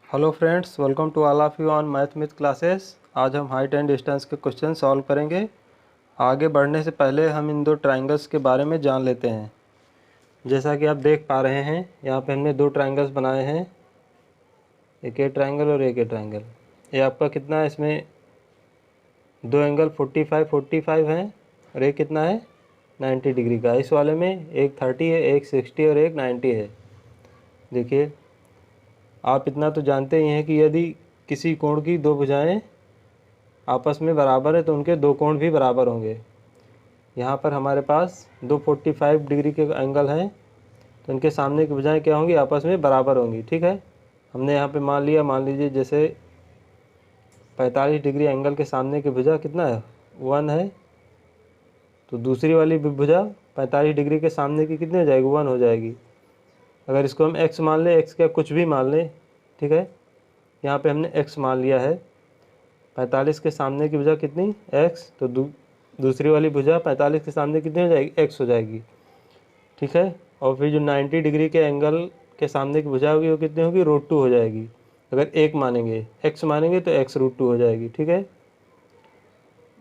Hello friends, welcome to all of you on math myth classes. आज हम height and distance के question solve करेंगे। आगे बढ़ने से पहले हम इन दो ट्रायंगल्स के बारे में जान लेते हैं। जैसा कि आप देख पा रहे हैं, यहाँ पे हमने दो ट्रायंगल्स बनाए हैं, एक ये ट्रायंगल और एक ये ट्रायंगल। ये आपका कितना है, इसमें दो एंगल 45 हैं और एक कितना है 90 डिग्री का। इस वाले में एक 30 है, एक 60 और एक 90 है। देखिए, आप इतना तो जानते ही हैं कि यदि किसी कोण की दो भुजाएं आपस में बराबर है तो उनके दो कोण भी बराबर होंगे। यहाँ पर हमारे पास दो 45 डिग्री के एंगल हैं, तो इनके सामने की भुजाएं क्या होंगी, आपस में बराबर होंगी। ठीक है, हमने यहाँ पे मान लीजिए जैसे 45 डिग्री एंगल के सामने की भुजा कितना है, 1 है, तो दूसरी वाली भुजा 45 डिग्री के सामने की कितनी हो जाएगी, 1 हो जाएगी। अगर इसको हम x मान लें, x का कुछ भी मान लें, ठीक है, यहाँ पे हमने x मान लिया है। 45 के सामने की भुजा कितनी, x, तो दूसरी वाली भुजा 45 के सामने कितनी हो जाएगी, x हो जाएगी। ठीक है, और फिर जो 90 डिग्री के एंगल के सामने की भुजा होगी वो कितनी होगी, √2 हो जाएगी। अगर एक मानेंगे, x मानेंगे तो x √2 हो जाएगी। ठीक है,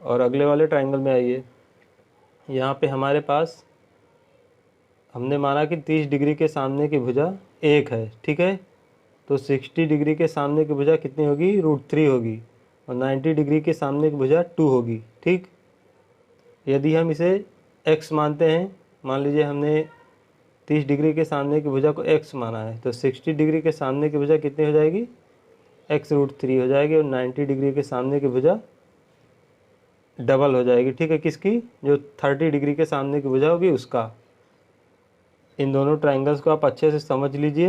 और अगले वाले ट्राइंगल में आइए। यहाँ पे हमारे पास हमने माना कि 30 डिग्री के सामने की भुजा 1 है। ठीक है, तो 60 डिग्री के सामने की भुजा कितनी होगी, √3 होगी, और 90 डिग्री के सामने की भुजा 2 होगी। ठीक, यदि हम इसे x मानते हैं, मान लीजिए हमने 30 डिग्री के सामने की भुजा को x माना है, तो 60 डिग्री के सामने की भुजा कितनी हो जाएगी, x √3 हो जाएगी, और 90 डिग्री के सामने की भुजा डबल हो जाएगी। ठीक है, किसकी, जो 30 डिग्री के सामने की भुजा होगी उसका। इन दोनों ट्राइंगल्स को आप अच्छे से समझ लीजिए।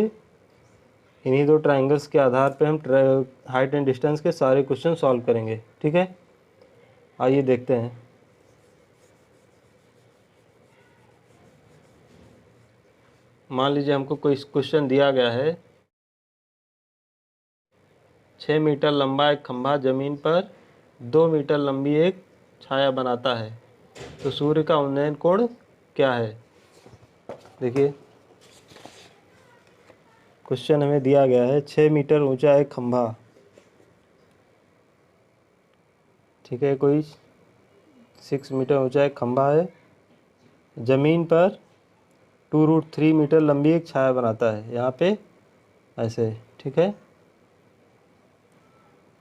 इन्हीं दो ट्राइंगल्स के आधार पे हम हाइट एंड डिस्टेंस के सारे क्वेश्चन सॉल्व करेंगे। ठीक है, आइए देखते हैं। मान लीजिए हमको कोई क्वेश्चन दिया गया है, 6 मीटर लंबा एक खंभा जमीन पर 2 मीटर लंबी एक छाया बनाता है, तो सूर्य का उन्नयन कोण क्या है। देखिए, क्वेश्चन हमें दिया गया है 6 मीटर ऊंचा एक खंभा। ठीक है, कोई 6 मीटर ऊंचा एक खंभा है, ज़मीन पर 2√3 मीटर लंबी एक छाया बनाता है, यहाँ पे ऐसे। ठीक है,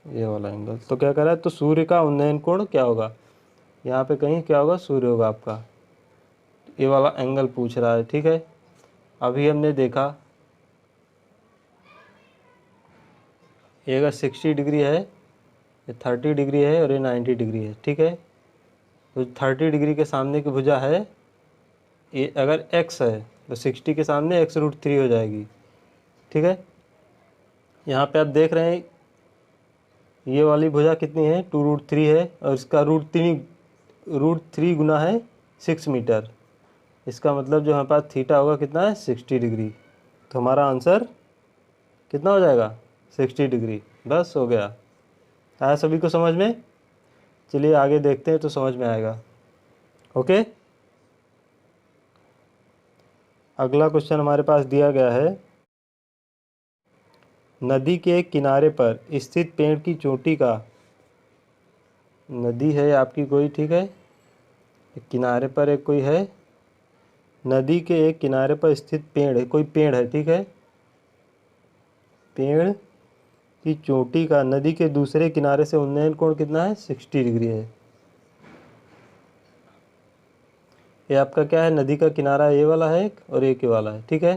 ये वाला एंगल तो क्या कर रहा है, तो सूर्य का उन्नयन कोण क्या होगा, यहाँ पे कहीं क्या होगा, सूर्य होगा आपका। ये वाला एंगल पूछ रहा है। ठीक है, अभी हमने देखा ये अगर 60 डिग्री है, ये 30 डिग्री है और ये 90 डिग्री है। ठीक है, तो 30 डिग्री के सामने की भुजा है, ये अगर x है तो 60 के सामने x √3 हो जाएगी। ठीक है, यहाँ पे आप देख रहे हैं ये वाली भुजा कितनी है, 2√3 है, और इसका √3 गुना है 6 मीटर। इसका मतलब जो हमारे पास थीटा होगा कितना है, 60 डिग्री। तो हमारा आंसर कितना हो जाएगा, 60 डिग्री। बस हो गया। आया सभी को समझ में। चलिए आगे देखते हैं तो समझ में आएगा। ओके, अगला क्वेश्चन हमारे पास दिया गया है, नदी के किनारे पर स्थित पेड़ की चोटी का, नदी है आपकी कोई, ठीक है, एक किनारे पर एक कोई है, नदी के एक किनारे पर स्थित पेड़ है, कोई पेड़ है। ठीक है, पेड़ की चोटी का नदी के दूसरे किनारे से उन्नयन कोण कितना है, 60 डिग्री है। ये आपका क्या है, नदी का किनारा ये वाला है एक, और एक ये वाला है। ठीक है,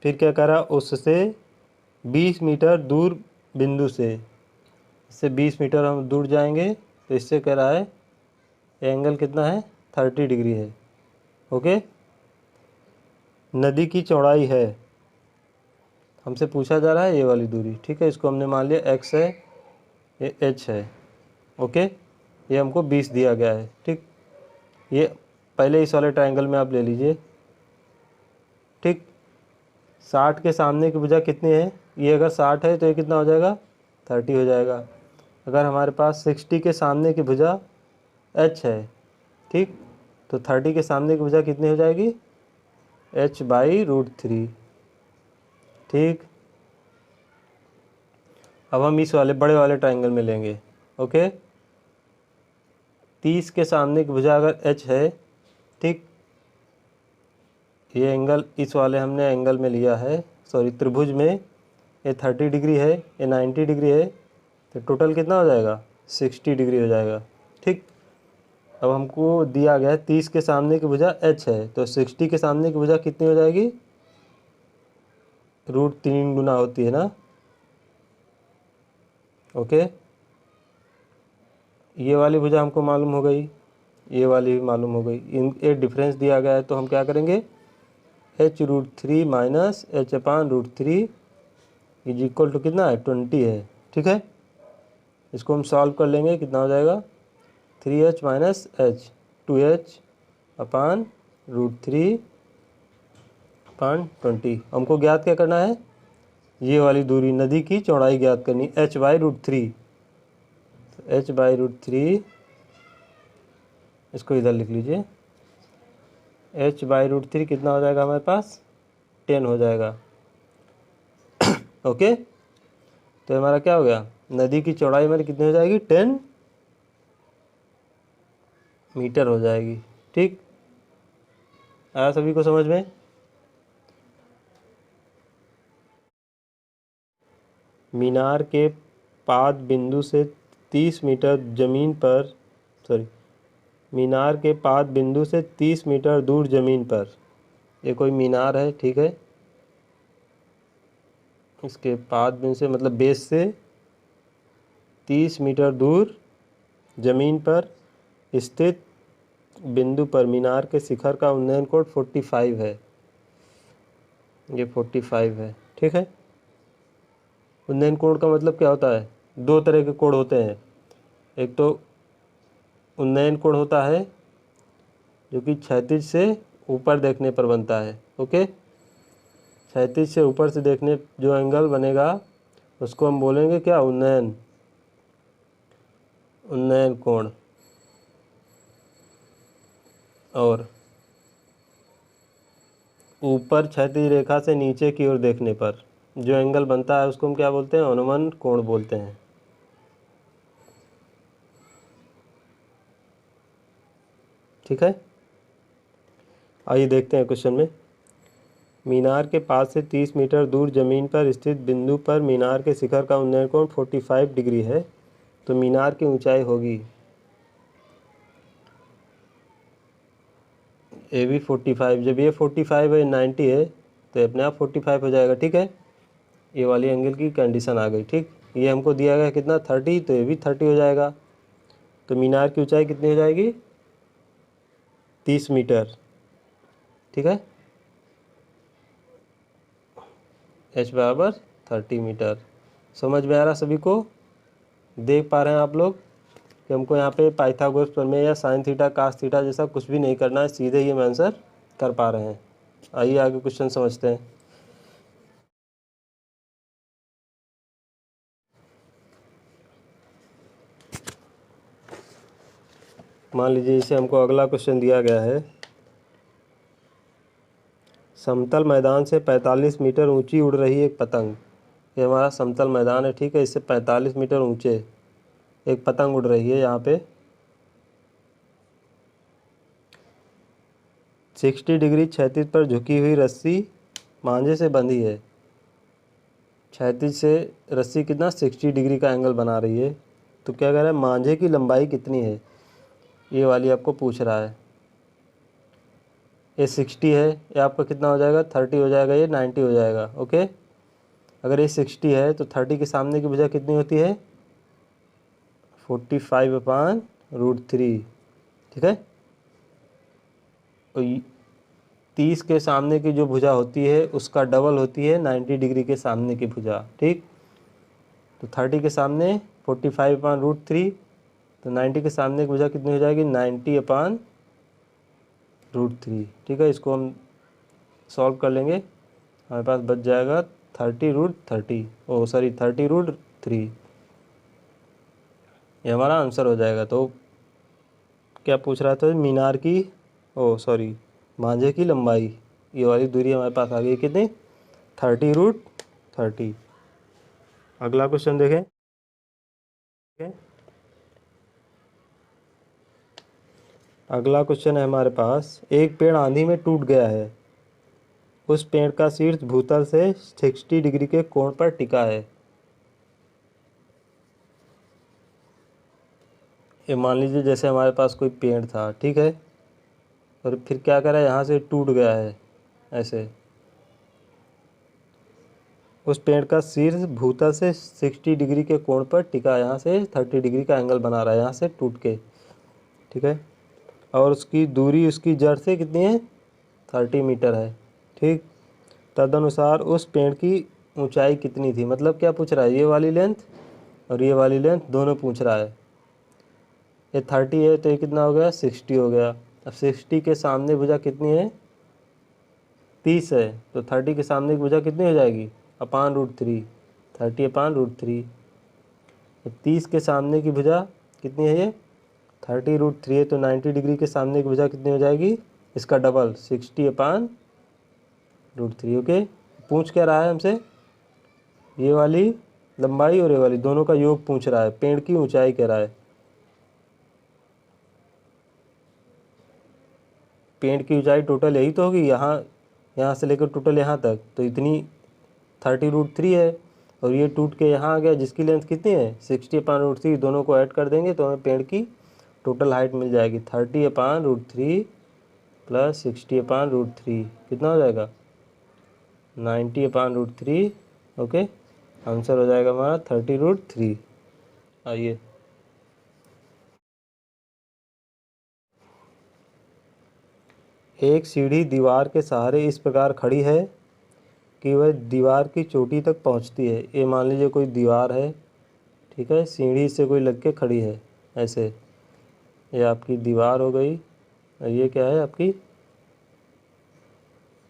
फिर क्या करा, उससे 20 मीटर दूर बिंदु से, इससे 20 मीटर हम दूर जाएंगे, तो इससे कह रहा है एंगल कितना है, 30 डिग्री है। ओके, नदी की चौड़ाई है, हमसे पूछा जा रहा है ये वाली दूरी। ठीक है, इसको हमने मान लिया x है, ये h है। ओके, ये हमको 20 दिया गया है। ठीक, ये पहले इस वाले ट्रायंगल में आप ले लीजिए। ठीक, 60 के सामने की भुजा कितनी है, ये अगर 60 है तो ये कितना हो जाएगा, 30 हो जाएगा। अगर हमारे पास 60 के सामने की भुजा h है, ठीक, तो 30 के सामने की भुजा कितनी हो जाएगी, h/√3। ठीक, अब हम इस वाले बड़े वाले ट्राइंगल में लेंगे। ओके, 30 के सामने की भुजा अगर एच है, ठीक, ये एंगल इस वाले हमने एंगल में लिया है, सॉरी त्रिभुज में, ये 30 डिग्री है, ये 90 डिग्री है, तो टोटल कितना हो जाएगा 60 डिग्री हो जाएगा। ठीक, अब हमको दिया गया है 30 के सामने की भुजा एच है, तो 60 के सामने की भुजा कितनी हो जाएगी, √3 गुना होती है ना। ओके, ये वाली भुजा हमको मालूम हो गई, ये वाली भी मालूम हो गई, इन एक डिफरेंस दिया गया है, तो हम क्या करेंगे, h√3 minus h/√3 is equal to कितना है 20 है। ठीक है, इसको हम सॉल्व कर लेंगे, कितना हो जाएगा 3h माइनस h 2h/√3/20। हमको ज्ञात क्या करना है, ये वाली दूरी, नदी की चौड़ाई ज्ञात करनी, h/√3, तो h/√3, इसको इधर लिख लीजिए, h/√3 कितना हो जाएगा हमारे पास 10 हो जाएगा। ओके, तो हमारा क्या हो गया, नदी की चौड़ाई हमारी कितनी हो जाएगी 10 मीटर हो जाएगी। ठीक, आया सभी को समझ में। मीनार के पाद बिंदु से 30 मीटर जमीन पर, सॉरी, मीनार के पाद बिंदु से 30 मीटर दूर जमीन पर, ये कोई मीनार है, ठीक है, इसके पाद बिंदु से मतलब बेस से 30 मीटर दूर जमीन पर स्थित बिंदु पर मीनार के शिखर का उन्नयन कोण 45 है, ये 45 है। ठीक है, उन्नयन कोण का मतलब क्या होता है, दो तरह के कोण होते हैं, एक तो उन्नयन कोण होता है जो कि क्षैतिज से ऊपर देखने पर बनता है। ओके, क्षैतिज से ऊपर से देखने जो एंगल बनेगा उसको हम बोलेंगे क्या, उन्नयन कोण। और ऊपर क्षैतिज रेखा से नीचे की ओर देखने पर जो एंगल बनता है उसको हम क्या बोलते हैं, अनुमान कोण बोलते हैं। ठीक है, आइए देखते हैं क्वेश्चन में। मीनार के पास से 30 मीटर दूर जमीन पर स्थित बिंदु पर मीनार के शिखर का उन्नयन कोण 45 डिग्री है, तो मीनार की ऊंचाई होगी, ये भी 45, जब ये 45 है 90 है तो अपने आप 45 हो जाएगा। ठीक है, ये वाली एंगल की कंडीशन आ गई। ठीक, ये हमको दिया गया कितना 30, तो ये भी 30 हो जाएगा, तो मीनार की ऊंचाई कितनी हो जाएगी 30 मीटर। ठीक है, h/30 मीटर। समझ में आ रहा सभी को, देख पा रहे हैं आप लोग कि हमको यहाँ पे पाइथागोरस प्रमेय या साइन थीटा कास थीटा जैसा कुछ भी नहीं करना है, सीधे ही हम आंसर कर पा रहे हैं। आइए आगे क्वेश्चन समझते हैं। मान लीजिए इसे हमको अगला क्वेश्चन दिया गया है, समतल मैदान से 45 मीटर ऊंची उड़ रही एक पतंग, ये हमारा समतल मैदान है, ठीक है, इससे 45 मीटर ऊंचे एक पतंग उड़ रही है, यहाँ पे 60 डिग्री क्षैतिज पर झुकी हुई रस्सी मांझे से बंधी है, क्षैतिज से रस्सी कितना 60 डिग्री का एंगल बना रही है, तो क्या कह रहा है मांझे की लंबाई कितनी है, ये वाली आपको पूछ रहा है। ये 60 है, ये आपका कितना हो जाएगा 30 हो जाएगा, ये 90 हो जाएगा। ओके, अगर ये 60 है तो 30 के सामने की भुजा कितनी होती है 45/√3। ठीक है, तो 30 के सामने की जो भुजा होती है उसका डबल होती है 90 डिग्री के सामने की भुजा। ठीक, तो 30 के सामने 45/√3, तो 90 के सामने की भुजा कितनी हो जाएगी 90/√3। ठीक है, इसको हम सॉल्व कर लेंगे, हमारे पास बच जाएगा 30√3, ये हमारा आंसर हो जाएगा। तो क्या पूछ रहा था, मीनार की मांझे की लंबाई, ये वाली दूरी हमारे पास आ गई कितनी 30√30। अगला क्वेश्चन देखें। अगला क्वेश्चन है हमारे पास, एक पेड़ आंधी में टूट गया है, उस पेड़ का शीर्ष भूतल से 60 डिग्री के कोण पर टिका है। ये मान लीजिए जैसे हमारे पास कोई पेड़ था, ठीक है, और फिर क्या करा, यहाँ से टूट गया है ऐसे। उस पेड़ का शीर्ष भूतल से 60 डिग्री के कोण पर टिका है, यहाँ से 30 डिग्री का एंगल बना रहा है यहाँ से टूट के, ठीक है, और उसकी दूरी उसकी जड़ से कितनी है, 30 मीटर है, ठीक। तदनुसार उस पेड़ की ऊंचाई कितनी थी, मतलब क्या पूछ रहा है, ये वाली लेंथ और ये वाली लेंथ दोनों पूछ रहा है। ये 30 है तो ये कितना हो गया, 60 हो गया। अब 60 के सामने भुजा कितनी है, 30 है, तो 30 के सामने की भुजा कितनी हो जाएगी, /√3, 30/√3। 30 के सामने की भुजा कितनी है, ये 30√3 है, तो 90 डिग्री के सामने की भुजा कितनी हो जाएगी, इसका डबल 60/√3। ओके, पूछ क्या रहा है हमसे, ये वाली लंबाई और ये वाली दोनों का योग पूछ रहा है, पेड़ की ऊंचाई कह रहा है। पेड़ की ऊंचाई टोटल यही तो होगी, यहाँ से लेकर टोटल यहाँ तक, तो इतनी 30√3 है, और ये टूट के यहाँ आ गया जिसकी लेंथ कितनी है, 60/√3। दोनों को ऐड कर देंगे तो हमें पेड़ की टोटल हाइट मिल जाएगी, 30/√3 प्लस 60/√3 कितना हो जाएगा, 90/√3। ओके, आंसर हो जाएगा हमारा 30√3। आइए, एक सीढ़ी दीवार के सहारे इस प्रकार खड़ी है कि वह दीवार की चोटी तक पहुंचती है। ये मान लीजिए कोई दीवार है, ठीक है, सीढ़ी से कोई लग के खड़ी है ऐसे, ये आपकी दीवार हो गई और ये क्या है, आपकी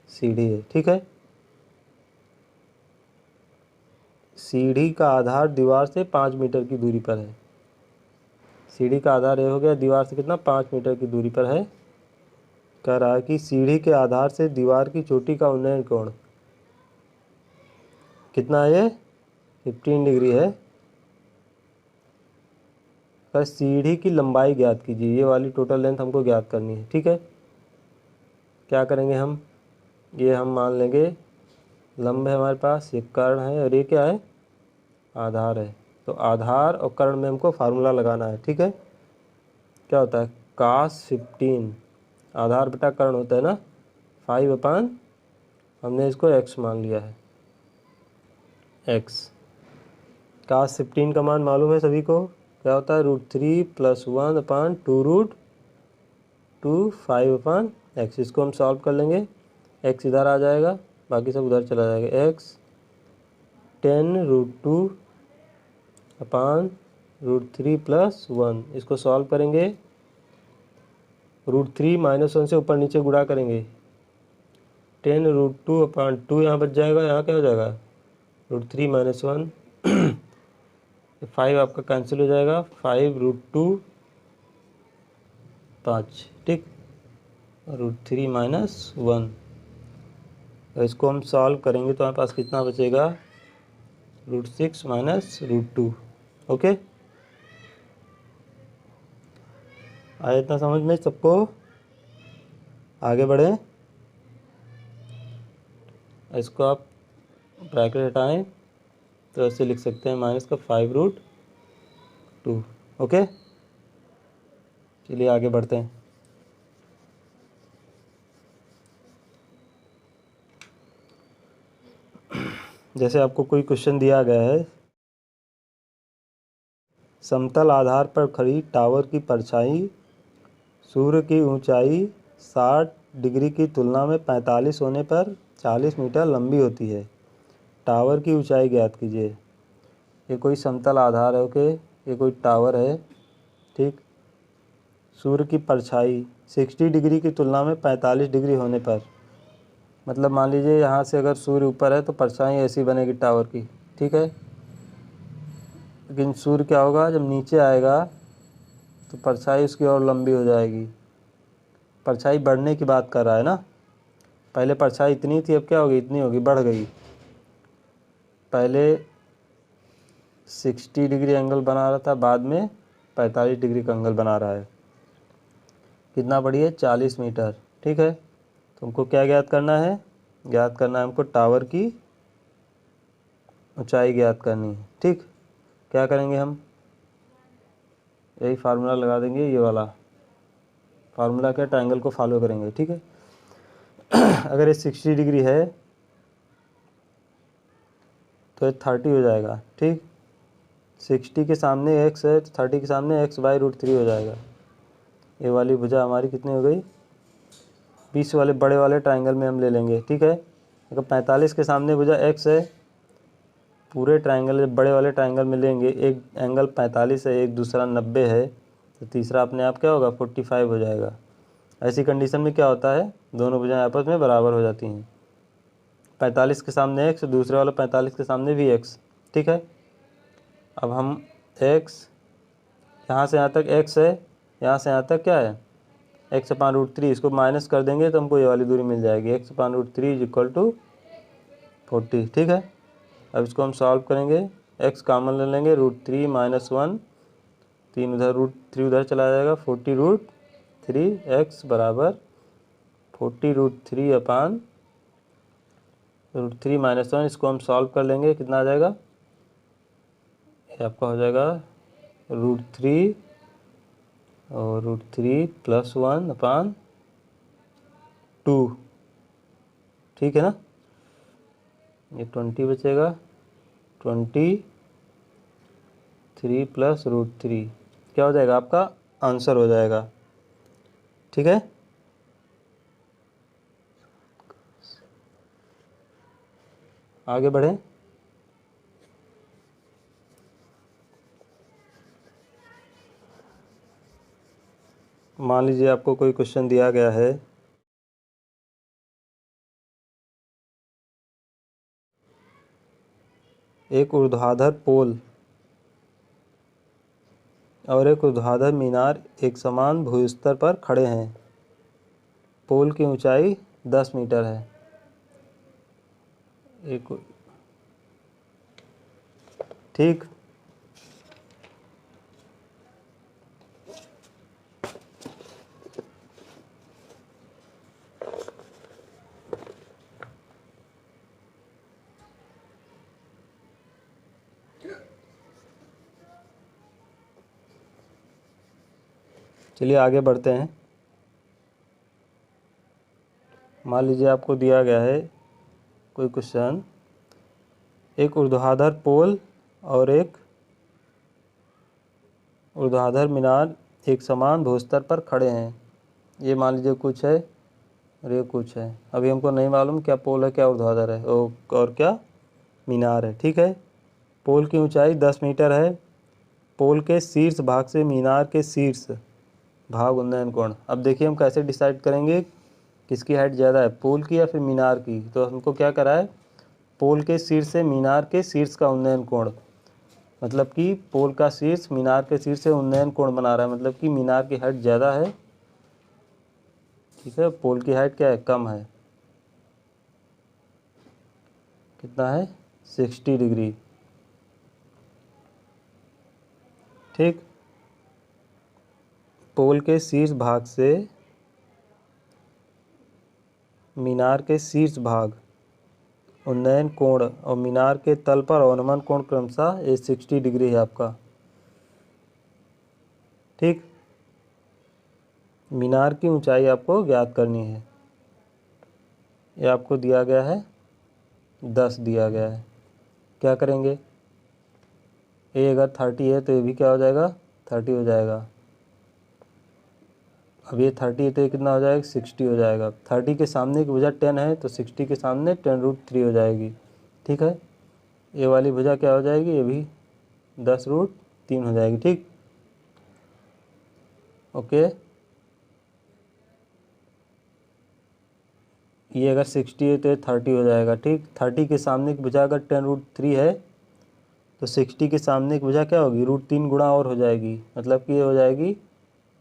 सीढ़ी है, ठीक है। सीढ़ी का आधार दीवार से 5 मीटर की दूरी पर है। सीढ़ी का आधार ये हो गया, दीवार से कितना, 5 मीटर की दूरी पर है। कह रहा है कि सीढ़ी के आधार से दीवार की चोटी का उन्नयन कोण कितना है, ये 15 डिग्री है। पर सीढ़ी की लंबाई ज्ञात कीजिए, ये वाली टोटल लेंथ हमको ज्ञात करनी है, ठीक है। क्या करेंगे हम, ये हम मान लेंगे लंब है हमारे पास, ये कर्ण है और ये क्या है, आधार है। तो आधार और कर्ण में हमको फार्मूला लगाना है, ठीक है। क्या होता है, cos15 आधार बटा कर्ण होता है ना, 5/, हमने इसको x मान लिया है, x। cos15 का मान मालूम है सभी को, क्या होता है, √3 + 1/2 5/x। इसको हम सॉल्व कर लेंगे, x इधर आ जाएगा, बाकी सब उधर चला जाएगा। x 10√2/√3 + 1, इसको सॉल्व करेंगे, √3 -1 से ऊपर नीचे गुणा करेंगे, 10√2/2 यहाँ बच जाएगा, यहाँ क्या हो जाएगा, √3 - 1 5 आपका कैंसिल हो जाएगा, 5√2 5, ठीक, √3 - 1। तो इसको हम सॉल्व करेंगे तो हमारे पास कितना बचेगा, √6 - √2। ओके, आया इतना समझ में सबको, आगे बढ़े। इसको आप ब्रैकेट हटाएं तो ऐसे लिख सकते हैं, -5√2। ओके, चलिए आगे बढ़ते हैं। जैसे आपको कोई क्वेश्चन दिया गया है, समतल आधार पर खड़ी टावर की परछाई सूर्य की ऊंचाई 60 डिग्री की तुलना में 45 होने पर 40 मीटर लंबी होती है, टावर की ऊंचाई ज्ञात कीजिए। ये कोई समतल आधार है, ओके, ये कोई टावर है, ठीक। सूर्य की परछाई 60 डिग्री की तुलना में 45 डिग्री होने पर, मतलब मान लीजिए यहाँ से अगर सूर्य ऊपर है तो परछाई ऐसी बनेगी टावर की, ठीक है। लेकिन सूर्य क्या होगा, जब नीचे आएगा तो परछाई उसकी और लंबी हो जाएगी। परछाई बढ़ने की बात कर रहा है ना, पहले परछाई इतनी थी, अब क्या होगी, इतनी होगी, बढ़ गई। पहले 60 डिग्री एंगल बना रहा था, बाद में 45 डिग्री का एंगल बना रहा है। कितना बड़ी है? 40 मीटर। ठीक है, तुमको क्या ज्ञात करना है? ज्ञात करना है हमको टावर की ऊंचाई ज्ञात करनी है। ठीक, क्या करेंगे हम? यही फार्मूला लगा देंगे, ये वाला फार्मूला क्या, ट्रायंगल को फॉलो करेंगे। ठीक है, अगर ये 60 डिग्री है तो ये 30 हो जाएगा। ठीक, 60 के सामने x है तो 30 के सामने x/√3 हो जाएगा। ये वाली भुजा हमारी कितनी हो गई? 20 वाले बड़े वाले ट्रायंगल में हम ले लेंगे। ठीक है, अगर 45 के सामने भुजा x है, पूरे ट्रायंगल बड़े वाले ट्रायंगल में लेंगे, एक एंगल 45 है, एक दूसरा 90 है, तो तीसरा अपने आप क्या होगा? 45 हो जाएगा। ऐसी कंडीशन में क्या होता है? दोनों भुजाएं आपस में बराबर हो जाती हैं। 45 के सामने x, दूसरे वाला 45 के सामने भी x। ठीक है, अब हम x, यहाँ से यहाँ तक x है, यहाँ से यहाँ तक क्या है? x/√3, इसको माइनस कर देंगे तो हमको ये वाली दूरी मिल जाएगी, x/√3 = 40। ठीक है, अब इसको हम सॉल्व करेंगे, x कॉमन ले लेंगे, √3 - 1, 3 उधर, √3 उधर चला जाएगा, 40√3, x बराबर 40√3/√3 - 1। इसको हम सॉल्व कर लेंगे, कितना आ जाएगा? ये आपका हो जाएगा √3 और √3 + 1/2। ठीक है ना, ये 20 बचेगा, 23 + √3 क्या हो जाएगा? आपका आंसर हो जाएगा। ठीक है, आगे बढ़ें। मान लीजिए आपको कोई क्वेश्चन दिया गया है, एक ऊर्ध्वाधर पोल और एक ऊर्ध्वाधर मीनार एक समान भूस्तर पर खड़े हैं। पोल की ऊंचाई 10 मीटर है। ठीक, चलिए आगे बढ़ते हैं। मान लीजिए आपको दिया गया है कोई क्वेश्चन, एक ऊर्ध्वाधर पोल और एक ऊर्ध्वाधर मीनार एक समान भूस्तर पर खड़े हैं। ये मान लीजिए कुछ है और ये कुछ है। अभी हमको नहीं मालूम क्या पोल है, क्या ऊर्ध्वाधर है और क्या मीनार है। ठीक है, पोल की ऊंचाई 10 मीटर है। पोल के शीर्ष भाग से मीनार के शीर्ष भाग उन्नयन कोण। अब देखिए हम कैसे डिसाइड करेंगे किसकी हाइट ज़्यादा है, पोल की या फिर मीनार की। तो हमको क्या करा है, पोल के शीर्ष से मीनार के शीर्ष का उन्नयन कोण, मतलब कि पोल का शीर्ष मीनार के शीर्ष से उन्नयन कोण बना रहा है, मतलब कि मीनार की हाइट ज़्यादा है। ठीक है, पोल की हाइट क्या है? कम है। कितना है? 60 डिग्री। ठीक, पोल के शीर्ष भाग से मीनार के शीर्ष भाग उन्नयन कोण और मीनार के तल पर अवनमन कोण क्रमशः ये 60 डिग्री है आपका। ठीक, मीनार की ऊंचाई आपको ज्ञात करनी है। ये आपको दिया गया है 10 दिया गया है। क्या करेंगे, ए अगर 30 है तो ये भी क्या हो जाएगा? 30 हो जाएगा। अब ये 30 है तो ये कितना हो जाएगा? 60 हो जाएगा। 30 के सामने की भुजा 10 है तो 60 के सामने 10√3 हो जाएगी। ठीक है, ये वाली भुजा क्या हो जाएगी? ये भी 10√3 हो जाएगी। ठीक, ओके। ये अगर 60 है तो ये 30 हो जाएगा। ठीक, 30 के सामने की भुजा अगर 10√3 है तो 60 के सामने की भुजा क्या होगी? √3 गुणा और हो जाएगी, मतलब कि ये हो जाएगी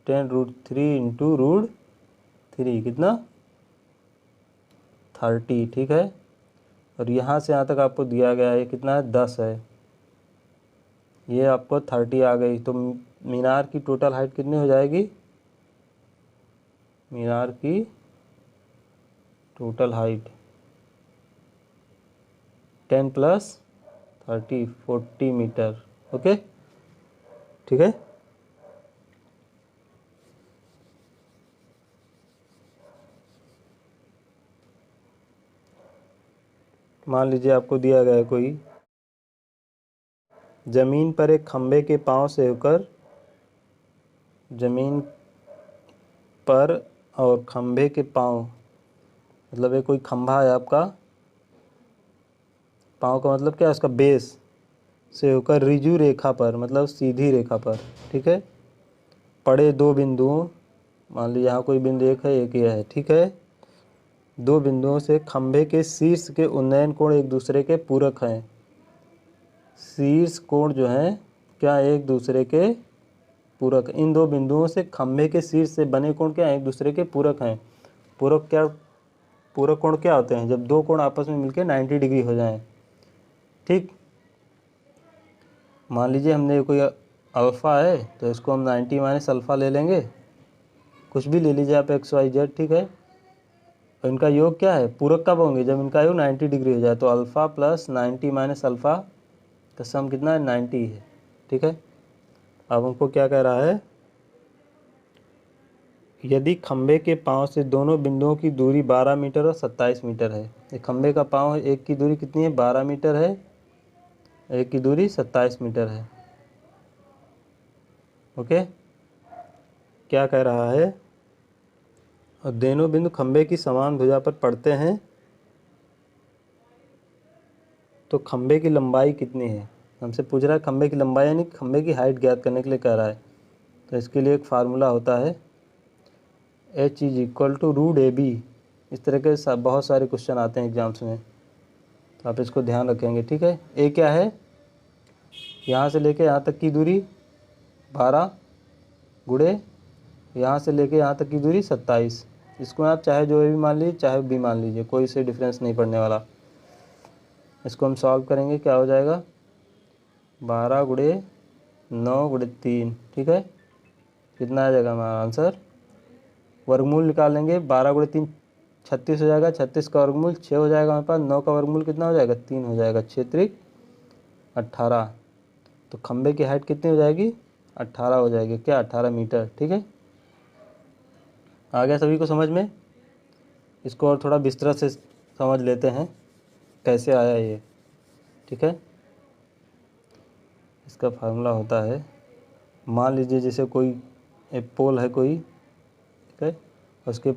10√3 × √3 कितना? 30। ठीक है, और यहाँ से यहाँ तक आपको दिया गया है कितना है? 10 है। ये आपको 30 आ गई। तो मीनार की टोटल हाइट कितनी हो जाएगी? मीनार की टोटल हाइट 10 + 30 40 मीटर। ओके, ठीक है। मान लीजिए आपको दिया गया है कोई ज़मीन पर एक खंभे के पांव से होकर ज़मीन पर और खंभे के पांव, मतलब ये कोई खंभा है आपका, पांव का मतलब क्या है? उसका बेस से होकर रिजु रेखा पर, मतलब सीधी रेखा पर, ठीक है, पड़े दो बिंदुओं, मान लीजिए यहाँ कोई बिंदु एक है, एक ये है, ठीक है, दो बिंदुओं से खंभे के शीर्ष के उन्नयन कोण एक दूसरे के पूरक हैं। शीर्ष कोण जो है क्या एक दूसरे के पूरक, इन दो बिंदुओं से खंभे के शीर्ष से बने कोण क्या एक दूसरे के पूरक हैं। पूरक क्या, पूरक कोण क्या होते हैं? जब दो कोण आपस में मिलकर 90 डिग्री हो जाएं, ठीक। मान लीजिए हमने कोई अल्फ़ा है तो इसको हम 90 माइनस अल्फ़ा ले लेंगे, कुछ भी ले लीजिए आप, XYZ, ठीक है। और इनका योग क्या है? पूरक कब होंगे? जब इनका योग 90 डिग्री हो जाए। तो अल्फ़ा प्लस 90 माइनस अल्फ़ा का सम कितना है? 90 है, ठीक है। अब हमको क्या कह रहा है? यदि खंभे के पांव से दोनों बिंदुओं की दूरी 12 मीटर और 27 मीटर है। ये खंभे का पांव है, एक की दूरी कितनी है? 12 मीटर है, एक की दूरी 27 मीटर है। ओके, क्या कह रहा है? और दोनों बिंदु खंभे की समान भुजा पर पड़ते हैं तो खंभे की लंबाई कितनी है? हमसे पूछ रहा है खंभे की लंबाई, यानी खंभे की हाइट ज्ञात करने के लिए कह रहा है। तो इसके लिए एक फार्मूला होता है H = √AB। इस तरह के बहुत सारे क्वेश्चन आते हैं एग्जाम्स में, तो आप इसको ध्यान रखेंगे, ठीक है। ए क्या है? यहाँ से लेके यहाँ तक की दूरी 12 गुणे यहाँ से लेके यहाँ तक की दूरी 27। इसको आप चाहे जो भी मान लीजिए, चाहे बी मान लीजिए, कोई से डिफरेंस नहीं पड़ने वाला। इसको हम सॉल्व करेंगे, क्या हो जाएगा? 12 गुणे 9 गुणे 3, ठीक है। कितना आ जाएगा हमारा आंसर? वर्गमूल निकालेंगे, 12 गुणे 3 36 हो जाएगा, 36 का वर्गमूल 6 हो जाएगा हमारे पास, 9 का वर्गमूल कितना हो जाएगा? 3 हो जाएगा, 6 त्रिक 18। तो खंभे की हाइट कितनी हो जाएगी? 18 हो जाएगी, क्या? 18 मीटर, ठीक है। आ गया सभी को समझ में? इसको और थोड़ा विस्तृत से समझ लेते हैं कैसे आया ये, ठीक है। इसका फार्मूला होता है, मान लीजिए जैसे कोई एक पोल है कोई, ठीक है, उसके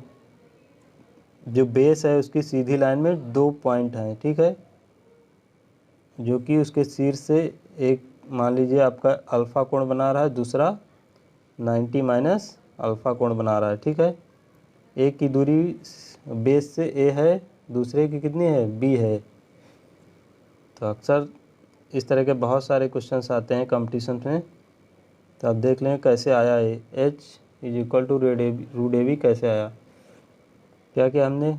जो बेस है उसकी सीधी लाइन में 2 पॉइंट हैं, ठीक है, जो कि उसके शीर्ष से एक मान लीजिए आपका अल्फ़ा कोण बना रहा है, दूसरा 90 माइनस अल्फ़ा कोण बना रहा है, ठीक है। एक की दूरी बेस से ए है, दूसरे की कितनी है? बी है। तो अक्सर इस तरह के बहुत सारे क्वेश्चंस आते हैं कंपटीशन में, तो आप देख लें कैसे आया है। H = √AB कैसे आया? क्या क्या हमने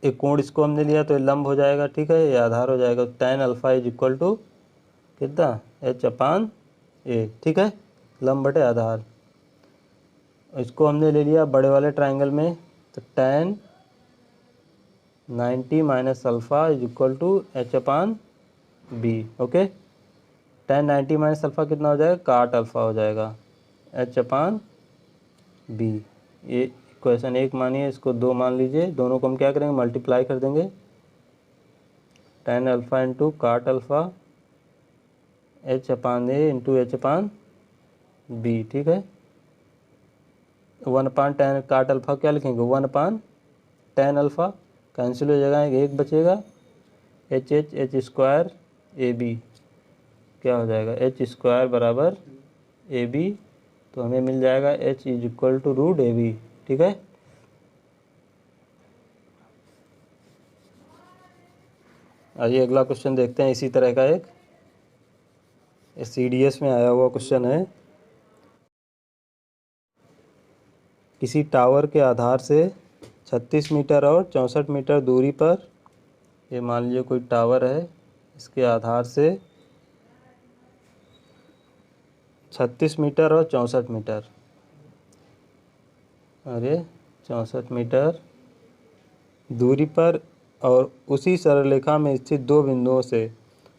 एक कोण इसको हमने लिया तो ये लंब हो जाएगा, ठीक है, ये आधार हो जाएगा। tan अल्फ़ा = कितना? H/A, ठीक है, लंब बटे आधार। इसको हमने ले लिया बड़े वाले ट्राइंगल में, तो tan 90 minus alpha = H/B। Okay, tan 90 minus alpha कितना हो जाएगा? काट अल्फ़ा हो जाएगा, H/B। ये इक्वेशन 1 मानिए, इसको 2 मान लीजिए, दोनों को हम क्या करेंगे? मल्टीप्लाई कर देंगे। tan अल्फ़ा इंटू काट अल्फ़ा H/A इंटू H/B, ठीक है। 1/tan काट अल्फ़ा क्या लिखेंगे? 1/tan अल्फ़ा, कैंसिल हो जाएगा, एक बचेगा, H² AB क्या हो जाएगा? H² बराबर AB, तो हमें मिल जाएगा H = √AB, ठीक है। आइए अगला क्वेश्चन देखते हैं, इसी तरह का एक CDS में आया हुआ क्वेश्चन है। किसी टावर के आधार से 36 मीटर और 64 मीटर दूरी पर, ये मान लीजिए कोई टावर है, इसके आधार से 36 मीटर और 64 मीटर। अरे 64 मीटर दूरी पर और उसी सरलरेखा में स्थित दो बिंदुओं से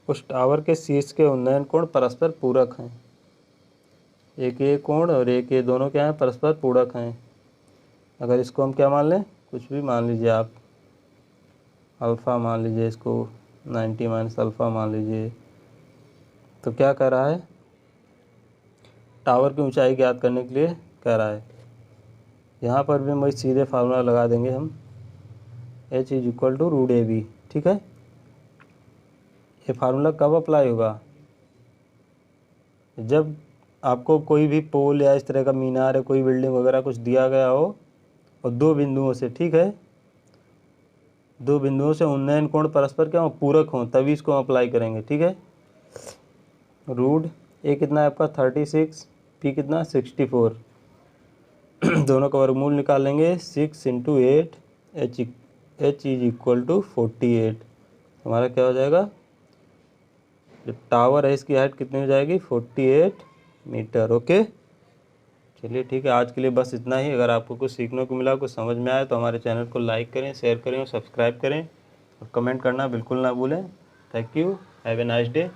उस टावर के शीर्ष के उन्नयन कोण परस्पर पूरक हैं। एक ये कोण और एक ये, दोनों क्या हैं, परस्पर पूरक हैं। अगर इसको हम क्या मान लें, कुछ भी मान लीजिए आप, अल्फ़ा मान लीजिए, इसको 90 माइनस अल्फ़ा मान लीजिए, तो क्या कह रहा है, टावर की ऊंचाई ज्ञात करने के लिए कह रहा है। यहाँ पर भी हम वही सीधे फार्मूला लगा देंगे हम, h is equal to root a b. ठीक है, ये फार्मूला कब अप्लाई होगा, जब आपको कोई भी पोल या इस तरह का मीनार या कोई बिल्डिंग वगैरह कुछ दिया गया हो और दो बिंदुओं से, ठीक है, दो बिंदुओं से उन्नयन कोण परस्पर क्या हो, पूरक हों, तभी इसको हम अप्लाई करेंगे। ठीक है, रूट ए कितना है आपका 36, पी कितना 64, दोनों का वर्गमूल निकाल लेंगे, 6 into 8, h is equal to 48। हमारा क्या हो जाएगा, जो टावर है इसकी हाइट कितनी हो जाएगी, 48 मीटर। ओके, चलिए ठीक है, आज के लिए बस इतना ही। अगर आपको कुछ सीखने को मिला, कुछ समझ में आया, तो हमारे चैनल को लाइक करें, शेयर करें और सब्सक्राइब करें और कमेंट करना बिल्कुल ना भूलें। Thank you, have a nice day.